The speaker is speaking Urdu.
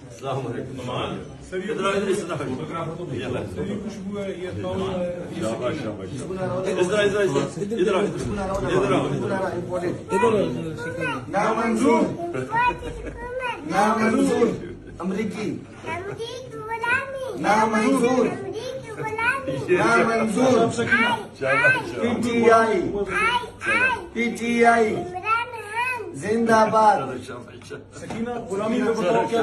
السلام علیکم نامنظور امریکی نامنظور نامنظور پی ٹی آئی زندہ باد. غلامی میں بتاؤ کیا